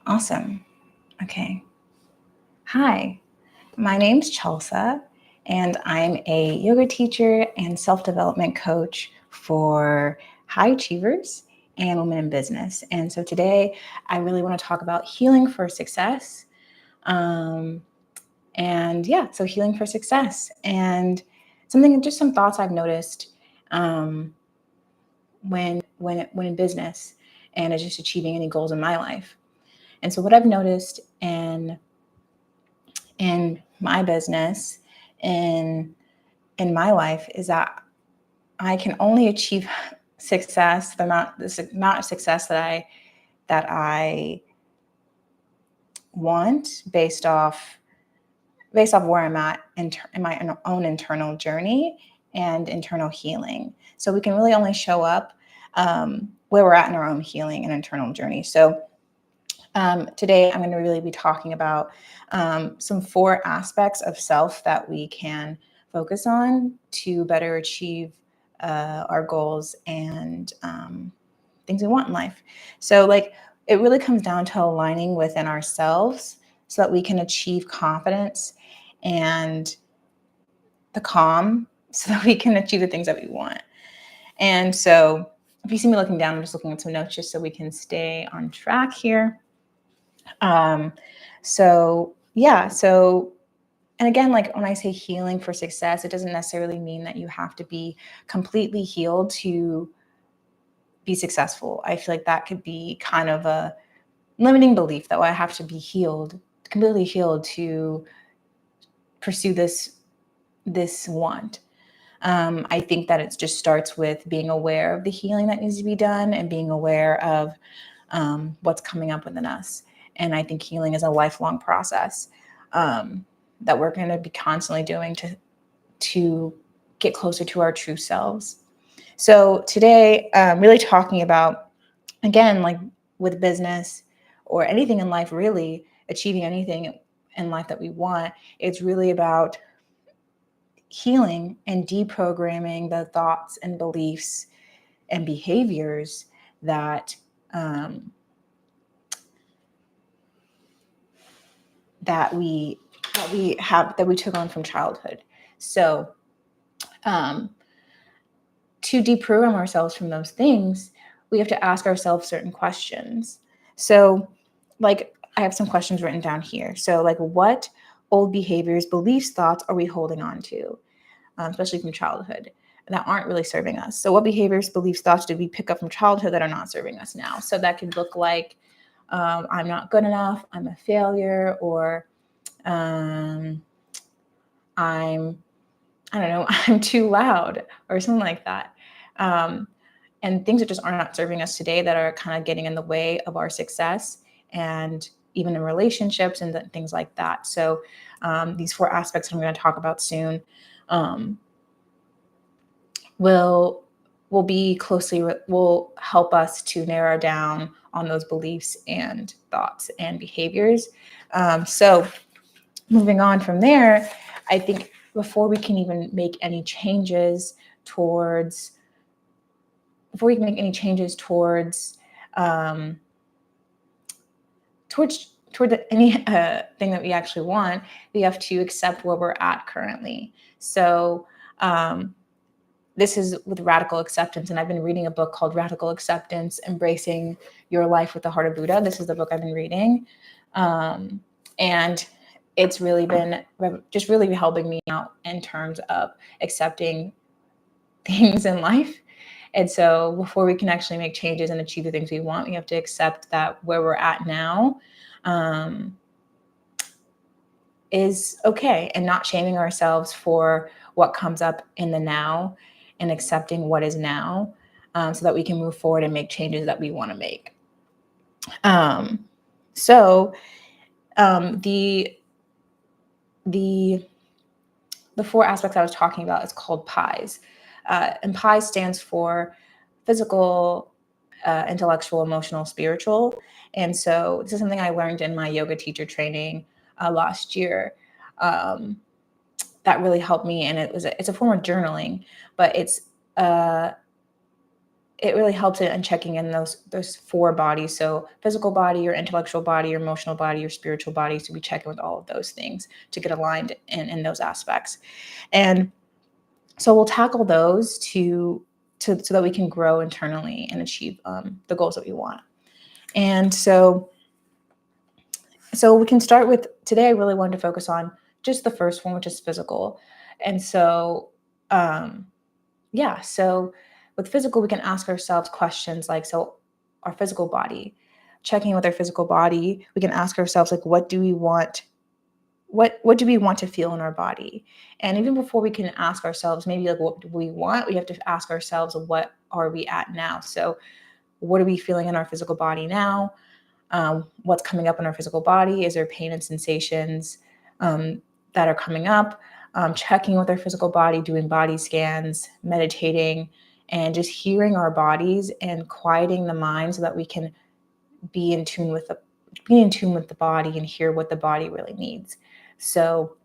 Awesome. Okay. Hi, my name's Chelsea, and I'm a yoga teacher and self development coach for high achievers and women in business. And so today I really want to talk about healing for success. Um, so healing for success and just some thoughts I've noticed um, when in business and just achieving any goals in my life. And so what I've noticed in my business in in my life is that I can only achieve success, the amount of success that I want based off where I'm at in my own internal journey and internal healing. So we can really only show up where we're at in our own healing and internal journey. So today, I'm going to really be talking about some 4 aspects of self that we can focus on to better achieve our goals and things we want in life. So, it really comes down to aligning within ourselves so that we can achieve confidence and the calm so that we can achieve the things that we want. And so, if you see me looking down, I'm just looking at some notes just so we can stay on track here. Um, so yeah, so and again, like when I say healing for success, it doesn't necessarily mean that you have to be completely healed to be successful. I feel like that could be kind of a limiting belief that I have to be healed, completely healed to pursue this want. I think that it just starts with being aware of the healing that needs to be done and being aware of what's coming up within us. And I think healing is a lifelong process that we're going to be constantly doing to get closer to our true selves. So today, really talking about, again, like with business or anything in life, really achieving anything in life that we want, it's really about healing and deprogramming the thoughts and beliefs and behaviors that um, that we that we took on from childhood. So um, to deprogram ourselves from those things, we have to ask ourselves certain questions. So, like, I have some questions written down here. So, like, what old behaviors, beliefs, thoughts are we holding on to, especially from childhood, that aren't really serving us? So, what behaviors, beliefs, thoughts did we pick up from childhood that are not serving us now? So, that could look like I'm not good enough, I'm a failure, or um, I'm, I don't know, I'm too loud or something like that. Um, and things that just are not serving us today that are kind of getting in the way of our success and even in relationships and things like that. So these 4 aspects I'm going to talk about soon um, will will help us to narrow down on those beliefs and thoughts and behaviors. So moving on from there, I think before we can even make any changes towards um, toward any thing that we actually want, we have to accept where we're at currently. So this is with radical acceptance, and I've been reading a book called Radical Acceptance: Embracing Your Life with the Heart of Buddha. This is the book I've been reading, and it's really been just really helping me out in terms of accepting things in life. And so before we can actually make changes and achieve the things we want, we have to accept that where we're at now um, is okay, and not shaming ourselves for what comes up in the now and accepting what is now, so that we can move forward and make changes that we want to make. Um, so the the the 4 aspects I was talking about is called PIES. And PIES stands for physical, intellectual, emotional, spiritual. And so this is something I learned in my yoga teacher training last year. That really helped me, and it's a form of journaling, but it's it really helps in checking in those four bodies. So physical body, your intellectual body, your emotional body, your spiritual body. So we check in with all of those things to get aligned in those aspects. And so we'll tackle those so that we can grow internally and achieve the goals that we want. And so we can start with today. I really wanted to focus on just the first one, which is physical. And so, so with physical, we can ask ourselves questions like, so our physical body, checking with our physical body, we can ask ourselves, like, what do we want? What do we want to feel in our body? And even before we can ask ourselves, maybe like, what do we want? We have to ask ourselves, what are we at now? So what are we feeling in our physical body now? What's coming up in our physical body? Is there pain and sensations that are coming up? Checking with our physical body, doing body scans, meditating, and just hearing our bodies and quieting the mind so that we can be in tune with the body and hear what the body really needs. So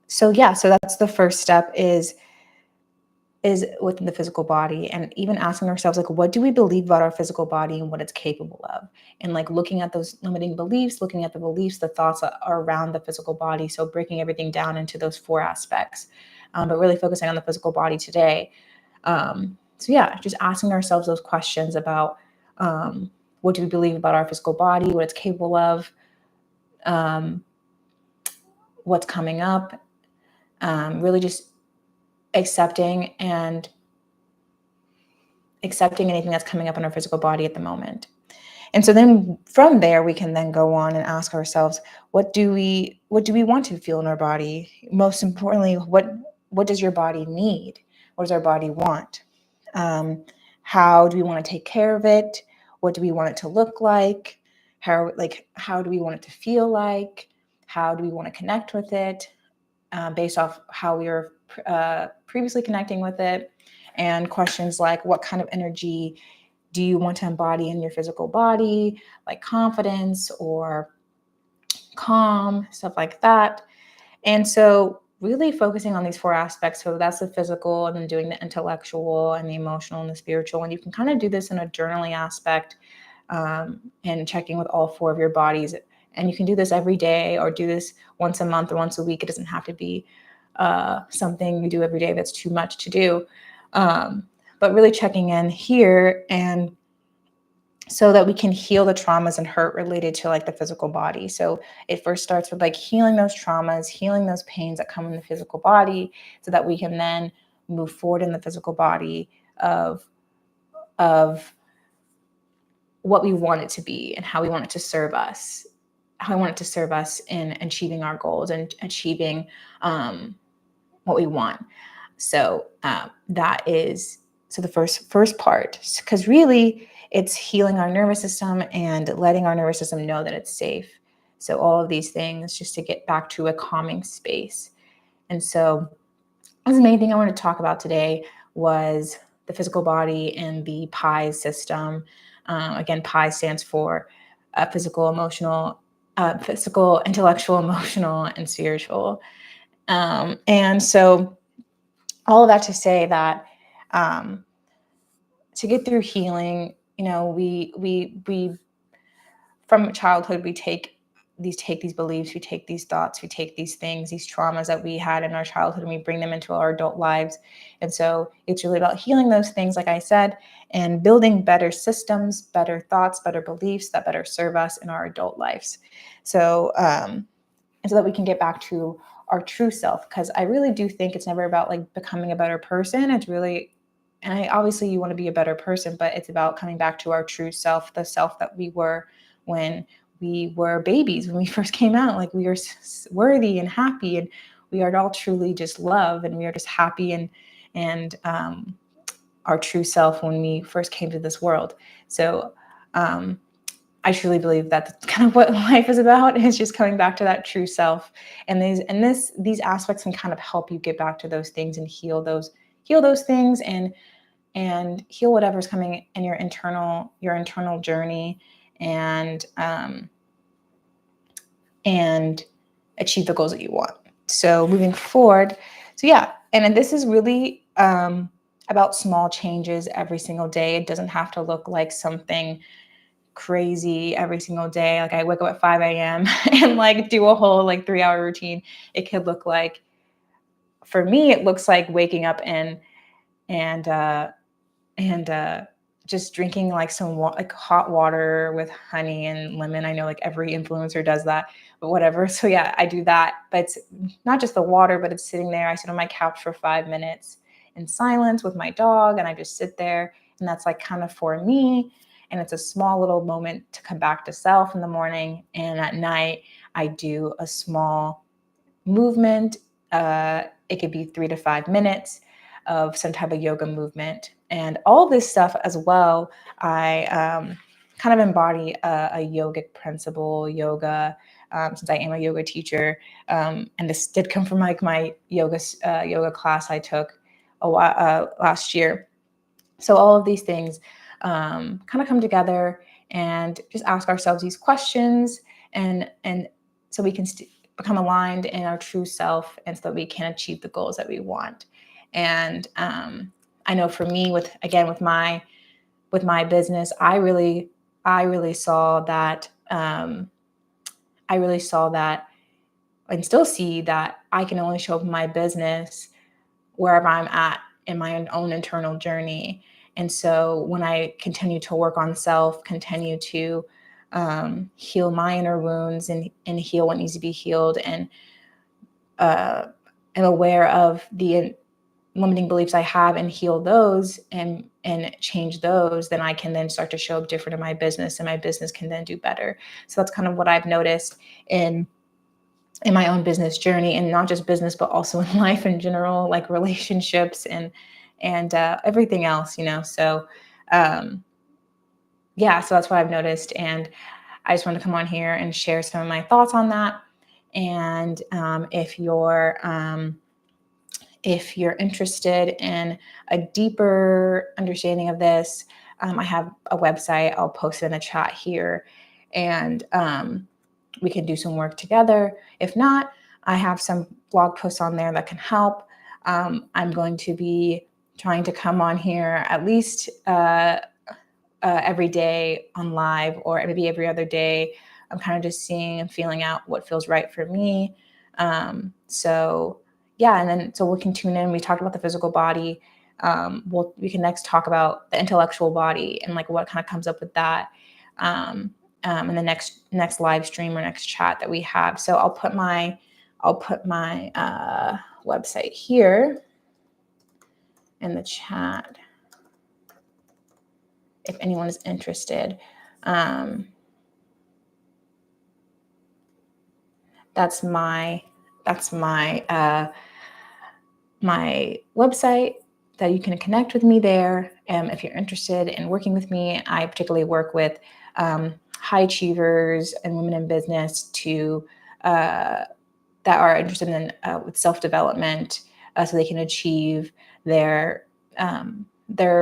that's the first step is within the physical body, and even asking ourselves, like, what do we believe about our physical body and what it's capable of? And like looking at those limiting beliefs, looking at the beliefs, the thoughts that are around the physical body. So breaking everything down into those four aspects, but really focusing on the physical body today. Just asking ourselves those questions about what do we believe about our physical body, what it's capable of, what's coming up, really just accepting anything that's coming up in our physical body at the moment. And so then from there, we can then go on and ask ourselves, what do we want to feel in our body? Most importantly, what does your body need? What does our body want? How do we want to take care of it? What do we want it to look like? How do we want it to feel like? How do we want to connect with it? Based off how we were previously connecting with it. And questions like, what kind of energy do you want to embody in your physical body, like confidence or calm, stuff like that. And so really focusing on these four aspects. So that's the physical, and then doing the intellectual and the emotional and the spiritual. And you can kind of do this in a journaling aspect, and checking with all four of your bodies. And you can do this every day or do this once a month or once a week. It doesn't have to be something you do every day that's too much to do. But really checking in here, and so that we can heal the traumas and hurt related to like the physical body. So it first starts with like healing those traumas, healing those pains that come in the physical body, so that we can then move forward in the physical body of what we want it to be and how we want it to serve us, in achieving our goals and achieving what we want. So that is the first part, because really it's healing our nervous system and letting our nervous system know that it's safe. So all of these things just to get back to a calming space. And so the main thing I want to talk about today was the physical body and the PIE system. Again, PIE stands for physical, intellectual, emotional, and spiritual. And so all of that to say that to get through healing, we from childhood, we take these beliefs, we take these thoughts, we take these things, these traumas that we had in our childhood, and we bring them into our adult lives. And so it's really about healing those things, like I said, and building better systems, better thoughts, better beliefs that better serve us in our adult lives. So, and so that we can get back to our true self, because I really do think it's never about like becoming a better person. It's really, obviously you want to be a better person, but it's about coming back to our true self, the self that we were when we were babies, when we first came out. Like, we are worthy and happy, and we are all truly just love, and we are just happy and our true self when we first came to this world. So I truly believe that's kind of what life is about, is just coming back to that true self. And these aspects can kind of help you get back to those things and heal those things, and heal whatever's coming in your internal journey, and achieve the goals that you want. So moving forward, and this is really a about small changes every single day. It doesn't have to look like something crazy every single day. Like I wake up at 5 a.m. and like do a whole like 3-hour routine. It could look like, for me, it looks like waking up and just drinking like some like hot water with honey and lemon. I know like every influencer does that, but whatever. So yeah, I do that. But it's not just the water, but it's sitting there. I sit on my couch for 5 minutes in silence with my dog, and I just sit there. And that's like kind of for me. And it's a small little moment to come back to self in the morning. And at night, I do a small movement. It could be 3 to 5 minutes of some type of yoga movement. And all this stuff as well, I kind of embody a yogic principle, yoga, since I am a yoga teacher. And this did come from like my yoga class I took last year. So all of these things kind of come together, and just ask ourselves these questions, and so we can become aligned in our true self, and so that we can achieve the goals that we want. And I know for me, with my business, I really saw that. I really saw that, and still see that I can only show up in my business wherever I'm at in my own internal journey. And so when I continue to work on self, continue to heal my inner wounds, and heal what needs to be healed, and am aware of the limiting beliefs I have, and heal those, and change those, then I can then start to show up different in my business, and my business can then do better. So that's kind of what I've noticed in my own business journey, and not just business, but also in life in general, like relationships and everything else, So yeah, so that's what I've noticed, and I just want to come on here and share some of my thoughts on that. And if you're interested in a deeper understanding of this, I have a website. I'll post it in the chat here, and we can do some work together. If not, I have some blog posts on there that can help. I'm going to be trying to come on here at least every day on live, or maybe every other day. I'm kind of just seeing and feeling out what feels right for me. So yeah, and then so we can tune in. We talked about the physical body. We can next talk about the intellectual body, and like what kind of comes up with that. In the next live stream or next chat that we have. So I'll put my website here in the chat if anyone is interested. That's my my website, that you can connect with me there. If you're interested in working with me, I particularly work with high achievers and women in business that are interested in with self-development, so they can achieve their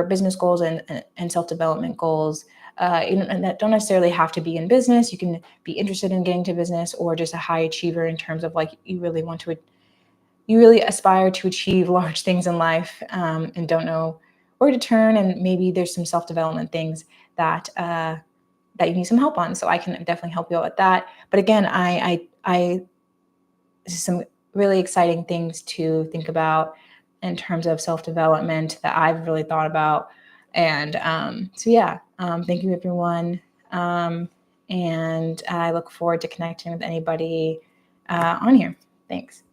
business goals and self-development goals. And that don't necessarily have to be in business. You can be interested in getting to business, or just a high achiever in terms of like you really aspire to achieve large things in life, and don't know where to turn, and maybe there's some self-development things that you need some help on. So I can definitely help you out with that. But again, I some really exciting things to think about in terms of self-development that I've really thought about. And so yeah, thank you everyone. And I look forward to connecting with anybody on here. Thanks.